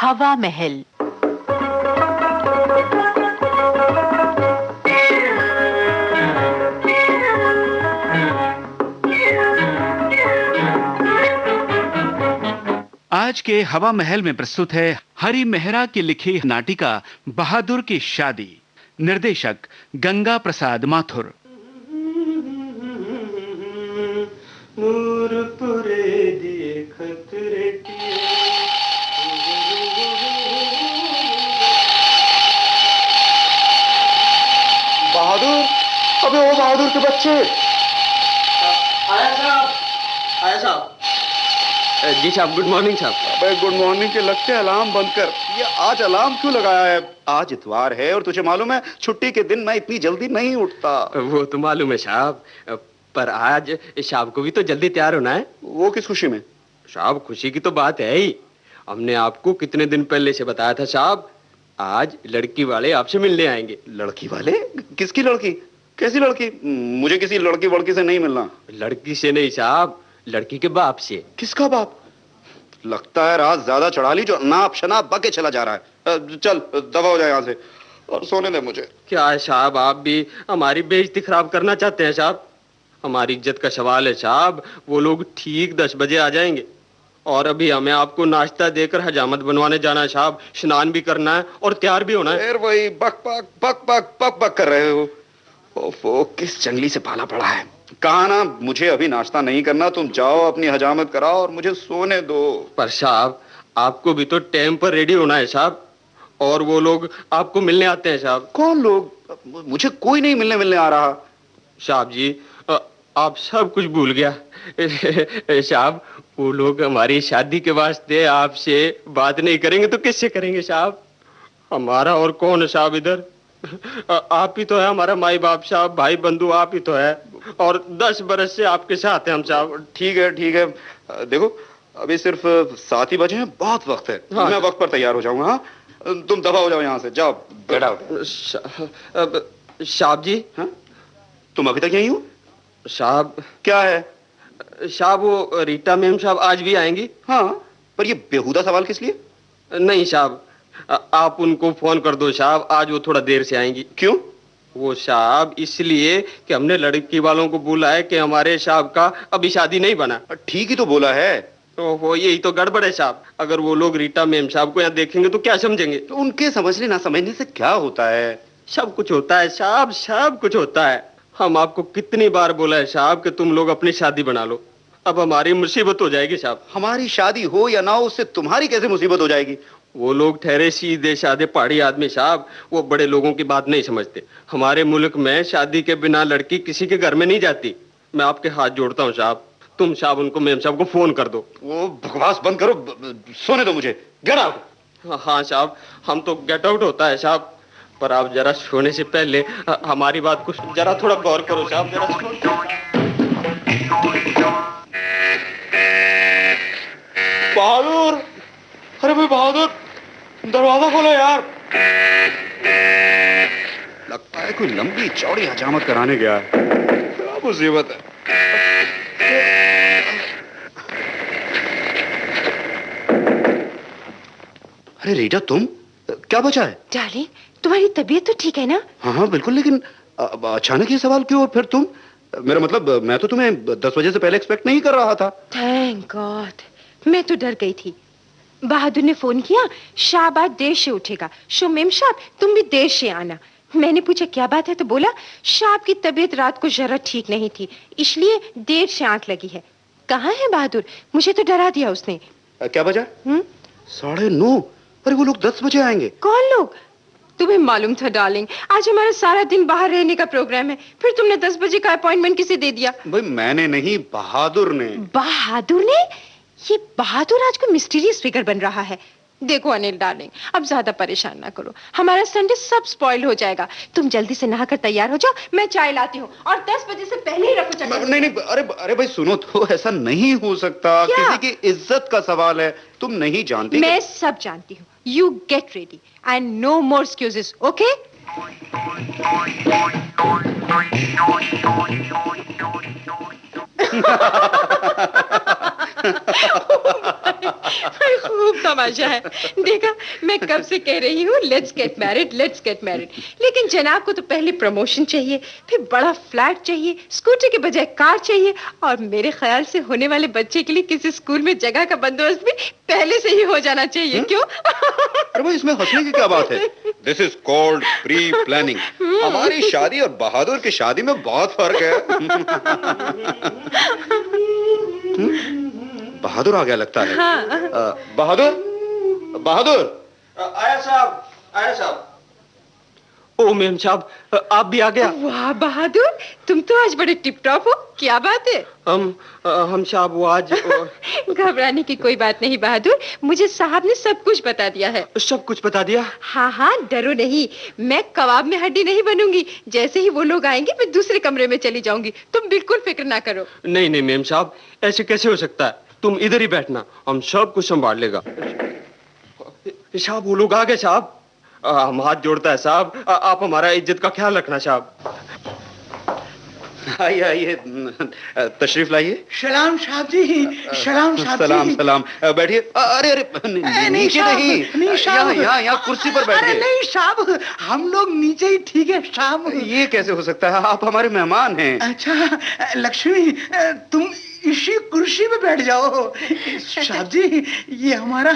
हवा महल। आज के हवा महल में प्रस्तुत है हरि मेहरा की लिखी नाटिका बहादुर की शादी। निर्देशक गंगा प्रसाद माथुर। नूरपुरे दिए खतरे बहादुर, अबे वो बहादुर के बच्चे। आया साहब, आया साहब। जी साहब, गुड मॉर्निंग साहब। अबे गुड मॉर्निंग के लगते अलार्म बंद कर। ये आज अलार्म क्यों लगाया है? आज इतवार है और तुझे मालूम है छुट्टी के दिन मैं इतनी जल्दी नहीं उठता। वो तो मालूम है साहब, पर आज शाम को भी तो जल्दी तैयार होना है। वो किस खुशी में? साहब खुशी की तो बात है ही। हमने आपको कितने दिन पहले से बताया था साहब, आज लड़की वाले आपसे मिलने आएंगे। लड़की वाले? किसकी लड़की? कैसी लड़की? मुझे किसी लड़की वड़की से नहीं मिलना। लड़की से नहीं साहब, लड़की के बाप से। किसका बाप? लगता है रात ज्यादा चढ़ा ली जो नाप शनाप बके चला जा रहा है। चल दबा हो जाए यहाँ से और सोने दे मुझे। क्या है साहब, आप भी हमारी बेइज्जती खराब करना चाहते हैं साहब? हमारी इज्जत का सवाल है साहब। वो लोग ठीक 10 बजे आ जाएंगे और अभी हमें आपको नाश्ता देकर हजामत बनवाने जाना है साहब। स्नान भी करना है और तैयार भी होना है। फिर वही बक बक बक बक बक बक कर रहे हो। ओफो, किस जंगली से पाला पड़ा है। कहा ना मुझे अभी नाश्ता नहीं करना, तुम जाओ अपनी हजामत कराओ और मुझे सोने दो। पर साहब आपको भी तो टाइम पर रेडी होना है साहब, और वो लोग आपको मिलने आते हैं साहब। कौन लोग? मुझे कोई नहीं मिलने आ रहा। साहब जी, आप सब कुछ भूल गया साहब। वो लोग हमारी शादी के वास्ते आपसे बात नहीं करेंगे तो किससे करेंगे साहब? हमारा और कौन है साहब इधर? आप ही तो है हमारा माई बाप साहब, भाई बंधु आप ही तो है, और 10 बरस से आपके साथ हैं हम साहब। ठीक है ठीक है, देखो अभी सिर्फ 7 ही बजे हैं, बहुत वक्त है। हाँ। मैं वक्त पर तैयार हो जाऊंगा। हाँ, तुम दबा हो जाओ यहाँ से, जाओ गेट आउट। साहब जी। हाँ? तुम अभी तक यहीं हो? साहब क्या है? साहब वो रीटा मैम साहब आज भी आएंगी। हाँ, पर ये बेहुदा सवाल किस लिए? नहीं साहब, आप उनको फोन कर दो साहब, आज वो थोड़ा देर से आएंगी। क्यों? वो साहब इसलिए कि हमने लड़की वालों को बोला है कि हमारे साहब का अभी शादी नहीं बना। ठीक ही तो बोला है। तो वो यही तो गड़बड़ है साहब। अगर वो लोग रीटा मैम साहब को यहाँ देखेंगे तो क्या समझेंगे? तो उनके समझने ना समझने से क्या होता है? सब कुछ होता है साहब, सब कुछ होता है। हम आपको कितनी बार बोला है साहब कि तुम लोग अपनी शादी बना लो। अब हमारी मुसीबत हो जाएगी साहब। हमारी शादी हो या ना हो, उससे तुम्हारी कैसे मुसीबत हो जाएगी? वो लोग ठहरे सीधे साधे पहाड़ी आदमी साहब, वो बड़े लोगों की बात नहीं समझते। हमारे मुल्क में शादी के बिना लड़की किसी के घर में नहीं जाती। मैं आपके हाथ जोड़ता हूँ साहब, तुम साहब उनको मैम साहब को फोन कर दो। वो बकवास बंद करो, सोने दो मुझे। Get out. हाँ साहब, हम तो गेट आउट होता है साहब, पर आप जरा सोने से पहले हमारी बात को जरा थोड़ा गौर करो साहब। बहादुर, अरे भाई बहादुर, दरवाजा खोलो यार। लगता है कोई लंबी चौड़ी हजामत कराने गया है। क्या मुसीबत है। अरे रीटा, तुम क्या बचा है? डार्लिंग, तुम्हारी तबीयत तो ठीक है ना? हाँ हाँ बिल्कुल, लेकिन अचानक ये सवाल क्यों? और फिर तुम? मेरा मतलब मैं तो तुम्हें 10 बजे से पहले एक्सपेक्ट नहीं कर रहा था। थैंक गॉड, मैं तो डर गई थी। बहादुर ने फोन किया, शाबाश देर से उठेगा, शो मेम साहब तुम भी देर से आना। मैंने पूछा क्या बात है, तो बोला शाब की तबीयत रात को जरा ठीक नहीं थी, इसलिए देर से आंख लगी है। कहाँ है बहादुर? मुझे तो डरा दिया उसने। क्या बजा? 9:30? अरे वो लोग 10 बजे आएंगे। कौन लोग? तुम्हें मालूम था डार्लिंग, आज हमारा सारा दिन बाहर रहने का प्रोग्राम है, फिर तुमने 10 बजे का अपॉइंटमेंट किसे दे दिया? भाई मैंने नहीं, बहादुर ने। बहादुर ने? ये बहादुर आज को मिस्टीरियस फिगर बन रहा है। देखो अनिल डार्लिंग, अब ज्यादा परेशान ना करो, हमारा संडे सब स्पॉइल हो जाएगा। तुम जल्दी से नहाकर तैयार हो जाओ, मैं चाय लाती हूँ, और 10 बजे से पहले ही रखो चक्कर। नहीं नहीं, अरे भाई सुनो तो, ऐसा नहीं हो सकता। किसी की इज्जत का सवाल है, तुम नहीं जानती। मैं सब जानती हूँ। You get ready and no more excuses, okay? खूब तमाशा है। देखा, मैं कब से कह रही हूँ let's get married, let's get married. लेकिन जनाब को तो पहले प्रमोशन चाहिए, फिर बड़ा फ्लैट चाहिए, स्कूटी के बजाय कार चाहिए, और मेरे ख्याल से होने वाले बच्चे के लिए किसी स्कूल में जगह का बंदोबस्त भी पहले से ही हो जाना चाहिए। क्यों? अरे भाई, इसमें हंसने की क्या बात है? This is called pre planning. हमारी शादी और बहादुर की शादी में बहुत फर्क है। बहादुर आ गया लगता है। बहादुर, बहादुर। आया साहब, आया साहब। ओ मेम साहब, आप भी आ गया। वाह बहादुर, तुम तो आज बड़े टिप टॉप हो। क्या बात है? हम साहब वो आज घबराने की कोई बात नहीं बहादुर, मुझे साहब ने सब कुछ बता दिया है। सब कुछ बता दिया? हाँ हाँ, डरो नहीं, मैं कबाब में हड्डी नहीं बनूंगी। जैसे ही वो लोग आएंगे मैं दूसरे कमरे में चली जाऊंगी, तुम बिल्कुल फिक्र ना करो। नहीं नहीं मेम साहब, ऐसे कैसे हो सकता है? तुम इधर ही बैठना, हम सब कुछ संभाल लेगा। साहब वो लोग आ गए साहब। हम हाथ जोड़ता है साहब, आप हमारा इज्जत का ख्याल रखना साहब। आइए आइए, तशरीफ लाइए। सलाम साहब जी, सलाम साहब जी। सलाम सलाम, बैठिए। अरे अरे, नीचे नहीं, यहाँ कुर्सी पर अरे बैठिए। नहीं साहब, हम लोग नीचे ही ठीक है साहब। ये कैसे हो सकता है? आप हमारे मेहमान हैं। अच्छा लक्ष्मी, तुम इसी कुर्सी पे बैठ जाओ। साहब जी, ये हमारा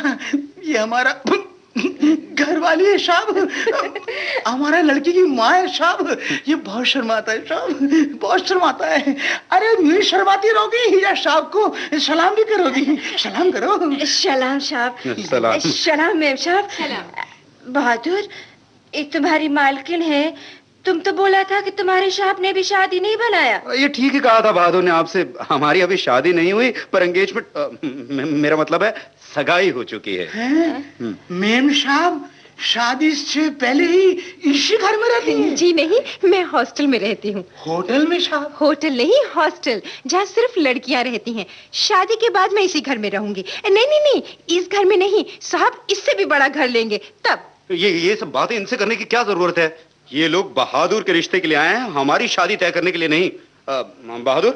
घर वाली है साहब, हमारा लड़की की माँ है साहब। ये बहुत शर्माता है साहब, बहुत शर्माता है। अरे नहीं शर्माती रहोगी या साहब को सलाम भी करोगी? सलाम करो। सलाम साहब। सलाम। सलाम मैम साहब। सलाम। बहादुर, ये तुम्हारी मालकिन है। तुम तो बोला था कि तुम्हारे साहब ने भी शादी नहीं बनाया। ये ठीक ही कहा था बहादुर ने आपसे। हमारी अभी शादी नहीं हुई, पर एंगेजमेंट, मेरा मतलब है सगाई हो चुकी है। मेम साहब शादी से पहले ही इसी घर में रहती हैं? जी नहीं, मैं हॉस्टल में रहती हूँ। होटल में साहब? होटल नहीं, हॉस्टल, जहाँ सिर्फ लड़कियाँ रहती हैं। शादी के बाद मैं इसी घर में रहूंगी। नहीं नहीं नहीं, इस घर में नहीं साहब, इससे भी बड़ा घर लेंगे तब। ये सब बातें इनसे करने की क्या जरूरत है? ये लोग बहादुर के रिश्ते के लिए आए हैं, हमारी शादी तय करने के लिए नहीं। बहादुर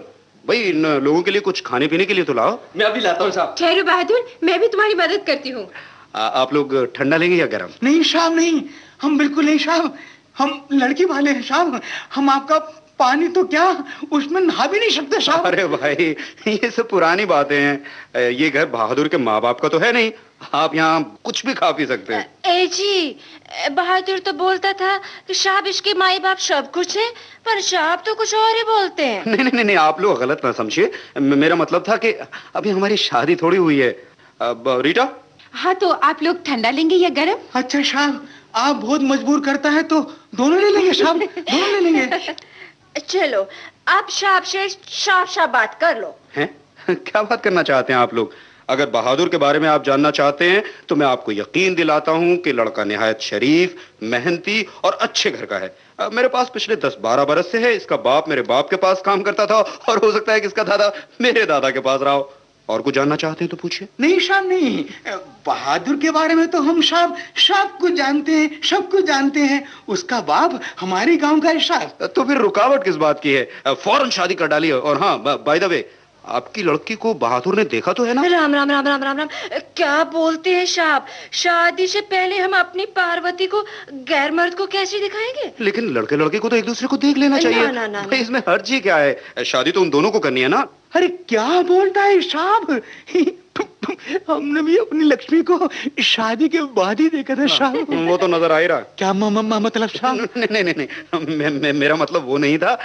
भाई, इन लोगों के लिए कुछ खाने पीने के लिए तो लाओ। मैं अभी लाता हूँ साहब। ठहरो बहादुर, मैं भी तुम्हारी मदद करती हूँ। आप लोग ठंडा लेंगे या गर्म? नहीं साहब नहीं, हम बिल्कुल नहीं साहब, हम लड़की वाले हैं साहब। हम आपका पानी तो क्या, उसमें नहा भी नहीं सकते साहब। अरे भाई, ये सब पुरानी बातें हैं। ये घर बहादुर के माँ बाप का तो है नहीं, आप यहाँ कुछ भी खा पी सकते हैं। ए जी, बहादुर तो बोलता था कि साहब इसके माई बाप सब कुछ है, पर साहब तो कुछ और ही बोलते हैं। नहीं, आप लोग गलत ना समझिए। मेरा मतलब था कि अभी हमारी शादी थोड़ी हुई है। अब रीटा। हाँ, तो आप लोग ठंडा लेंगे या गरम? अच्छा साहब, आप बहुत मजबूर करता है तो दोनों ले लेंगे साहब, दोनों ले लेंगे। चलो, आप साहब से साफ बात कर लो। हैं? क्या बात करना चाहते हैं आप लोग? अगर बहादुर के बारे में आप जानना चाहते हैं तो मैं आपको यकीन दिलाता हूं कि लड़का निहायत शरीफ, मेहनती और अच्छे घर का है। मेरे पास पिछले 10-12 बरस से है। इसका बाप मेरे बाप के पास काम करता था, और हो सकता है कि इसका दादा मेरे दादा के पास रहा हो। और कुछ जानना चाहते हैं तो पूछिए। नहीं साहब नहीं, बहादुर के बारे में तो हम साहब सब कुछ जानते हैं, सब कुछ जानते हैं। उसका बाप हमारे गांव का है साहब। तो फिर रुकावट किस बात की है? फौरन शादी कर डालिए। और हाँ, बाय द वे, आपकी लड़की को बहादुर ने देखा तो है ना? राम राम राम राम राम राम, क्या बोलते हैं साहब? शादी से पहले हम अपनी पार्वती को गैर मर्द को कैसे दिखाएंगे? लेकिन लड़के लड़के को तो एक दूसरे को देख लेना चाहिए। ना। भाई, इसमें हर्ज ही क्या है? शादी तो उन दोनों को करनी है ना। अरे क्या बोलता है साहब? हमने भी अपनी लक्ष्मी को शादी के बाद ही देखा था साहब। वो तो नजर आ ही रहा। क्या मतलब साहब? नहीं, मेरा मतलब वो नहीं था।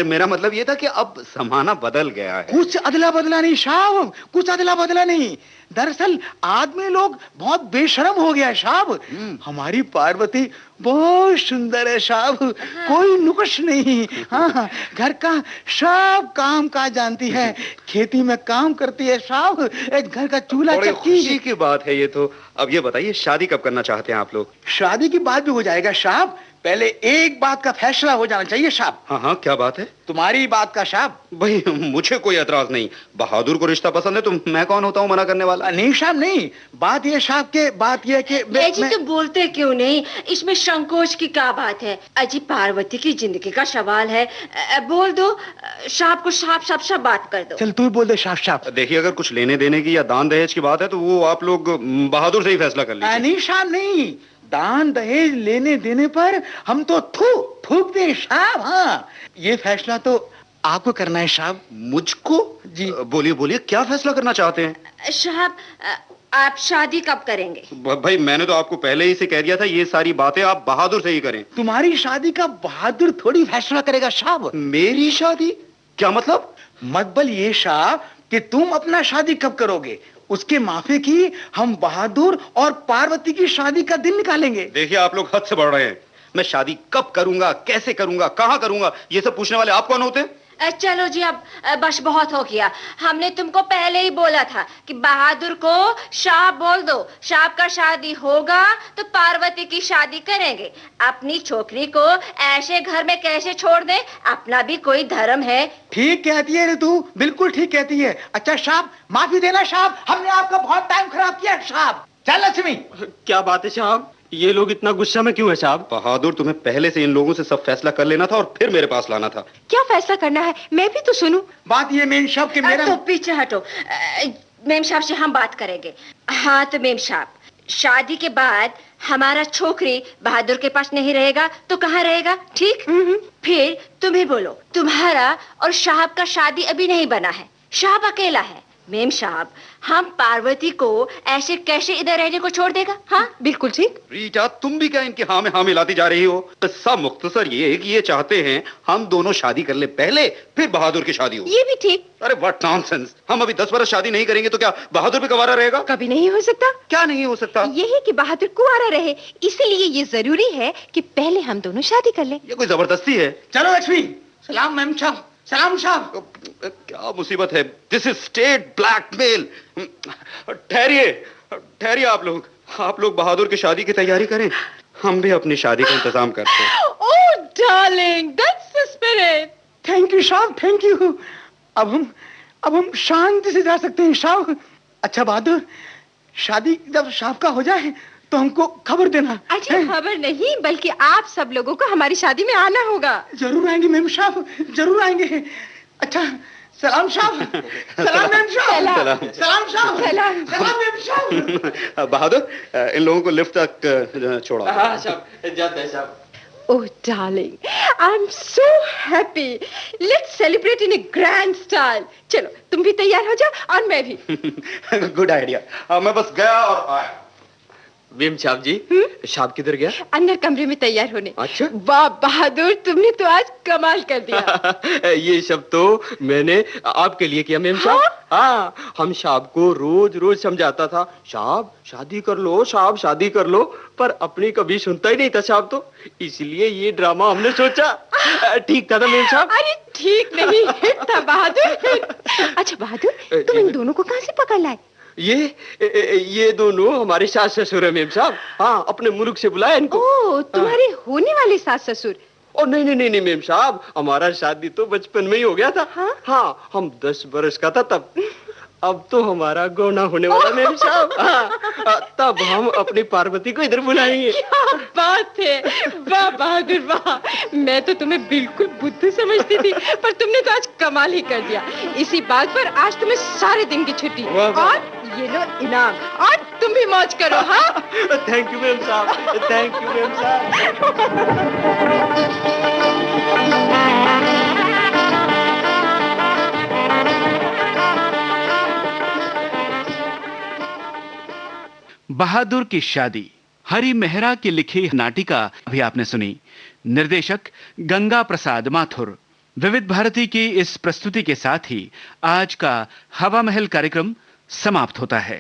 मेरा मतलब ये था कि अब जमाना बदल गया है। कुछ अदला बदला नहीं साहब, कुछ अदला बदला नहीं। दरअसल आदमी लोग बहुत बेशरम हो गया है साहब। हमारी पार्वती बहुत सुंदर है साहब, कोई नुक्स नहीं। हाँ, घर का सब काम काज जानती है, खेती में काम करती है साहब, एक घर का चूल्हा बड़ी चक्की। खुशी की बात है ये तो। अब ये बताइए, शादी कब करना चाहते हैं आप लोग? शादी की बात भी हो जाएगा साहब, पहले एक बात का फैसला हो जाना चाहिए साहब। हाँ हाँ, क्या बात है? तुम्हारी बात का साहब। भाई मुझे कोई एतराज नहीं, बहादुर को रिश्ता पसंद है तो मैं कौन होता हूँ मना करने वाला? नहीं साहब नहीं, बात ये साहब के बात ये कि जी तुम बोलते क्यों नहीं? इसमें संकोच की क्या बात है? अजी पार्वती की जिंदगी का सवाल है, बोल दो, साहब को साफ साफ साफ बात कर दो। चल तू ही बोल दे साफ साफ। देखिए, अगर कुछ लेने देने की या दान दहेज की बात है तो वो आप लोग बहादुर से ही फैसला कर लीजिए। नहीं साहब नहीं, दान दहेज लेने देने पर हम तो थूक दे साहब। हाँ, ये फैसला तो आपको करना है साहब। मुझको? जी। बोलिए बोलिए, क्या फैसला करना चाहते हैं? साहब आप शादी कब करेंगे? भाई मैंने तो आपको पहले ही से कह दिया था, ये सारी बातें आप बहादुर से ही करें। तुम्हारी शादी का बहादुर थोड़ी फैसला करेगा साहब। मेरी शादी? क्या मतलब? मतलब ये साहब कि तुम अपना शादी कब करोगे, उसके माफी की हम बहादुर और पार्वती की शादी का दिन निकालेंगे। देखिए, आप लोग हद से बढ़ रहे हैं। मैं शादी कब करूंगा, कैसे करूंगा, कहां करूंगा, ये सब पूछने वाले आप कौन होते हैं? चलो जी, अब बस बहुत हो गया। हमने तुमको पहले ही बोला था कि बहादुर को शाह बोल दो। शाह का शादी होगा तो पार्वती की शादी करेंगे। अपनी छोकरी को ऐसे घर में कैसे छोड़ दे? अपना भी कोई धर्म है। ठीक कहती है रे तू, बिल्कुल ठीक कहती है। अच्छा साहब, माफी देना साहब, हमने आपका बहुत टाइम खराब किया साहब। चल लक्ष्मी। क्या बात है साहब, ये लोग इतना गुस्सा में क्यों है साहब? बहादुर, तुम्हें पहले से इन लोगों से सब फैसला कर लेना था और फिर मेरे पास लाना था। क्या फैसला करना है? मैं भी तो सुनूं। बात ये मेम साहब कि मेरा तो पीछे हटो, मेम साहब से हम बात करेंगे। हाँ तो मेम साहब, शादी के बाद हमारा छोकरी बहादुर के पास नहीं रहेगा तो कहाँ रहेगा? ठीक, फिर तुम ही बोलो, तुम्हारा और साहब का शादी अभी नहीं बना है, साहब अकेला है। मेम साहब, हम पार्वती को ऐसे कैसे इधर रहने को छोड़ देगा? हाँ बिल्कुल ठीक। रीटा, तुम भी क्या इनके हाँ में हाँ मिलाती जा रही हो? किस्सा मुख्तसर ये है कि ये चाहते हैं हम दोनों शादी कर ले पहले, फिर बहादुर की शादी हो। ये भी ठीक। अरे व्हाट नॉनसेंस! हम अभी 10 बरस शादी नहीं करेंगे तो क्या बहादुर भी गवारा रहेगा? कभी नहीं हो सकता। क्या नहीं हो सकता? यही कि बहादुर कुंवारा रहे, इसलिए ये जरूरी है कि पहले हम दोनों शादी कर लें। ये कोई जबरदस्ती है? चलो लक्ष्मी। सलाम मेम साहब। सलाम साहब। क्या मुसीबत है? This is state blackmail. ठहरिए ठहरिए, आप लोग बहादुर की शादी की तैयारी करें, हम भी अपनी शादी का इंतजाम करते हैं। Oh darling, that's the spirit. Thank you साहब, थैंक यू। अब हम शांति से जा सकते हैं साहब। अच्छा बहादुर, शादी जब साहब का हो जाए तो हमको खबर देना। अच्छा, खबर नहीं बल्कि आप सब लोगों को हमारी शादी में आना होगा। जरूर आएंगे मेम साहब, जरूर आएंगे। अच्छा, सलाम साहब। सलाम मेम साहब। सलाम साहब। सलाम मेम साहब। बहादुर, इन लोगों को लिफ्ट तक छोड़ा। हाँ साहब, जाते हैं साहब। Oh darling, I'm so happy. Let's celebrate in a grand style. चलो, तुम भी तैयार हो जाओ और मैं भी। Good idea. मैं बस गया और आया। मेम साहब जी, साहब किधर गया? अंदर कमरे में तैयार होने। अच्छा। वाह बहादुर, तुमने तो आज कमाल कर दिया। ये सब तो मैंने आपके लिए किया मेम साहब। हाँ, हम साहब को रोज रोज समझाता था, साहब शादी कर लो, साहब शादी कर लो, पर अपनी कभी सुनता ही नहीं था साहब। तो इसलिए ये ड्रामा हमने सोचा। ठीक था ना मेम साहब? अरे ठीक नहीं, हिट था बहादुर। अच्छा बहादुर, तुम इन दोनों को कहाँ से पकड़ लाए? ये दोनों हमारे सास ससुर है मेम साहब। हाँ, अपने मुल्क से बुलाया इनको। ओह, तुम्हारे होने वाले सास ससुर। और नहीं मेम साहब, हमारा शादी तो बचपन में ही हो गया था। हाँ, हम 10 बरस का था तब। अब तो हमारा गौना होने वाला मेम साहब। हाँ, तब हम अपनी पार्वती को इधर बुलाएंगे। क्या बात है, वाह बहादुर वाह। मैं तो तुम्हें बिल्कुल बुद्धू समझती थी, पर तुमने तो आज कमाल ही कर दिया। इसी बात पर आज तुम्हें सारे दिन की छुट्टी और ये लो इनाम, और तुम भी मौज करो। हाँ, थैंक यू मेम साहब, थैंक यू मेम साहब। बहादुर की शादी, हरि मेहरा की लिखी नाटिका अभी आपने सुनी। निर्देशक गंगा प्रसाद माथुर। विविध भारती की इस प्रस्तुति के साथ ही आज का हवा महल कार्यक्रम समाप्त होता है।